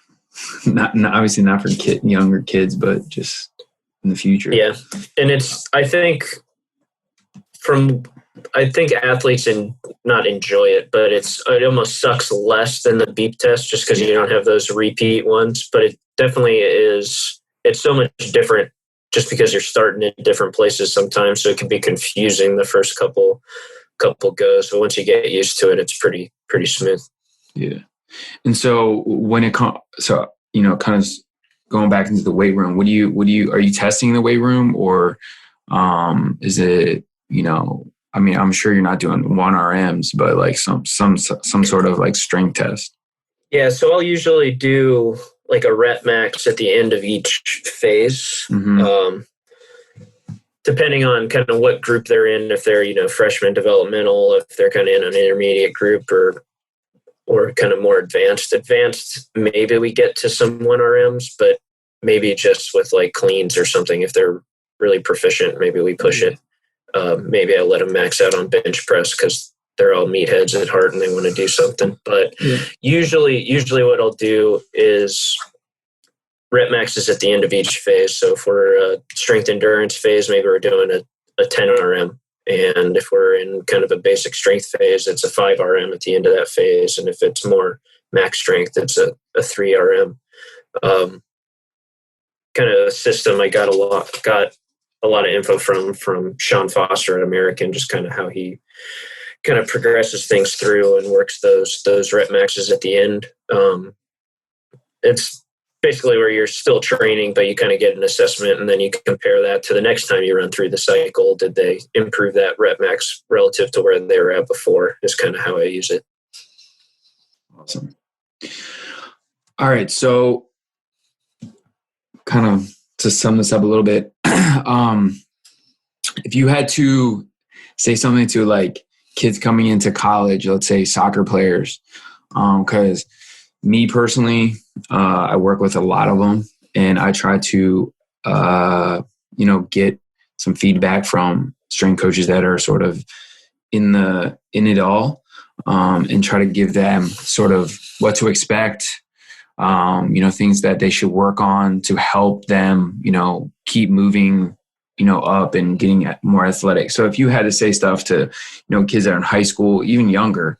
not obviously not for younger kids, but just in the future. Yeah, and I think athletes not enjoy it, but it almost sucks less than the beep test just because you don't have those repeat ones. But it definitely is. It's so much different just because you're starting in different places sometimes, so it can be confusing the first couple goes, but once you get used to it, it's pretty smooth. Yeah. And so when it comes, kind of going back into the weight room, are you testing the weight room, or is it, I'm sure you're not doing 1RMs, but like some sort of like strength test. Yeah. So I'll usually do like a rep max at the end of each phase. Depending on kind of what group they're in, if they're, freshman developmental, if they're kind of in an intermediate group or kind of more advanced, maybe we get to some 1RMs, but maybe just with like cleans or something. If they're really proficient, maybe we push it. Maybe I let them max out on bench press because they're all meatheads at heart and they want to do something. But usually what I'll do is rep maxes at the end of each phase. So for a strength endurance phase, maybe we're doing a 10 RM. And if we're in kind of a basic strength phase, it's a 5 RM at the end of that phase. And if it's more max strength, it's a 3 RM. Kind of a system I got a lot of info from Sean Foster at American, just kind of how he kind of progresses things through and works those rep maxes at the end. It's basically where you're still training, but you kind of get an assessment, and then you compare that to the next time you run through the cycle. Did they improve that rep max relative to where they were at before? Is kind of how I use it. Awesome. All right. So kind of to sum this up a little bit, if you had to say something to like kids coming into college, let's say soccer players, because me personally, I work with a lot of them, and I try to, get some feedback from strength coaches that are sort of in it all, and try to give them sort of what to expect, things that they should work on to help them, keep moving, up and getting more athletic. So if you had to say stuff to, kids that are in high school, even younger,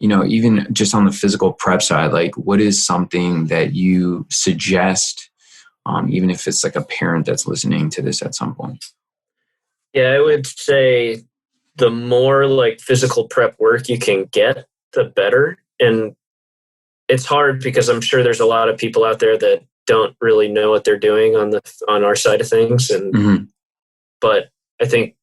even just on the physical prep side, like what is something that you suggest, even if it's like a parent that's listening to this at some point? Yeah, I would say the more like physical prep work you can get, the better. And it's hard because I'm sure there's a lot of people out there that don't really know what they're doing on our side of things. And, but I think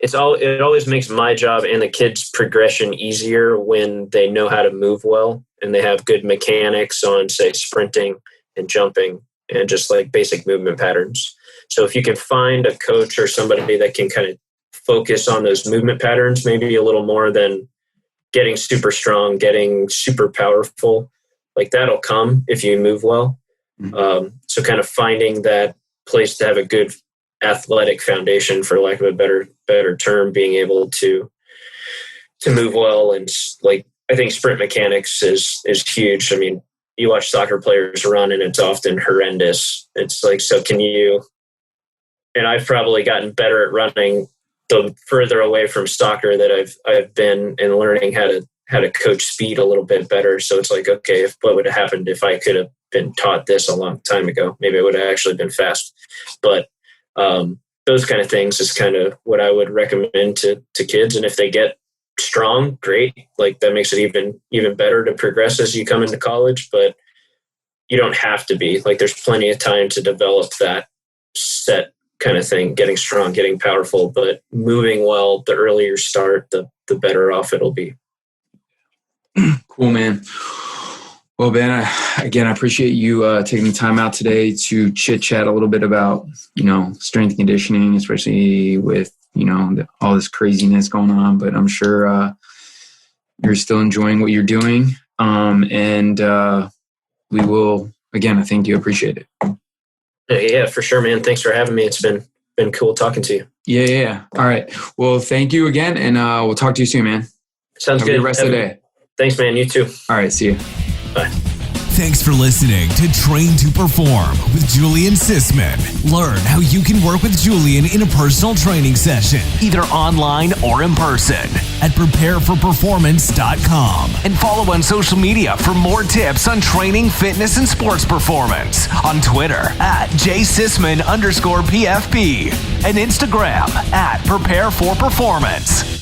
it always makes my job and the kids' progression easier when they know how to move well and they have good mechanics on, say, sprinting and jumping and just like basic movement patterns. So if you can find a coach or somebody that can kind of focus on those movement patterns, maybe a little more than getting super strong, getting super powerful, like that'll come if you move well. So kind of finding that place to have a good athletic foundation, for lack of a better term, being able to move well. And like, I think sprint mechanics is huge. I mean, you watch soccer players run and it's often horrendous. It's like, so can you, and I've probably gotten better at running the further away from soccer that I've been, and learning how to coach speed a little bit better. So it's like, okay, what would have happened if I could have been taught this a long time ago? Maybe I would have actually been fast. But those kind of things is kind of what I would recommend to kids. And if they get strong, great. Like that makes it even better to progress as you come into college, but you don't have to be. Like there's plenty of time to develop that set kind of thing, getting strong, getting powerful, but moving well, the earlier start, the better off it'll be. Cool, man. Well, Ben, I appreciate you taking the time out today to chit chat a little bit about, strength and conditioning, especially with, all this craziness going on, but I'm sure you're still enjoying what you're doing. And we will, again, I think you appreciate it. Yeah, for sure, man. Thanks for having me. It's been cool talking to you. Yeah. All right. Well, thank you again. And we'll talk to you soon, man. Sounds good. Have a good rest of the day. Thanks, man. You too. All right. See you. Bye. Thanks for listening to Train to Perform with Julian Sisman. Learn how you can work with Julian in a personal training session, either online or in person, at prepareforperformance.com. And follow on social media for more tips on training, fitness, and sports performance. On Twitter @jsisman_PFP and Instagram @prepareforperformance.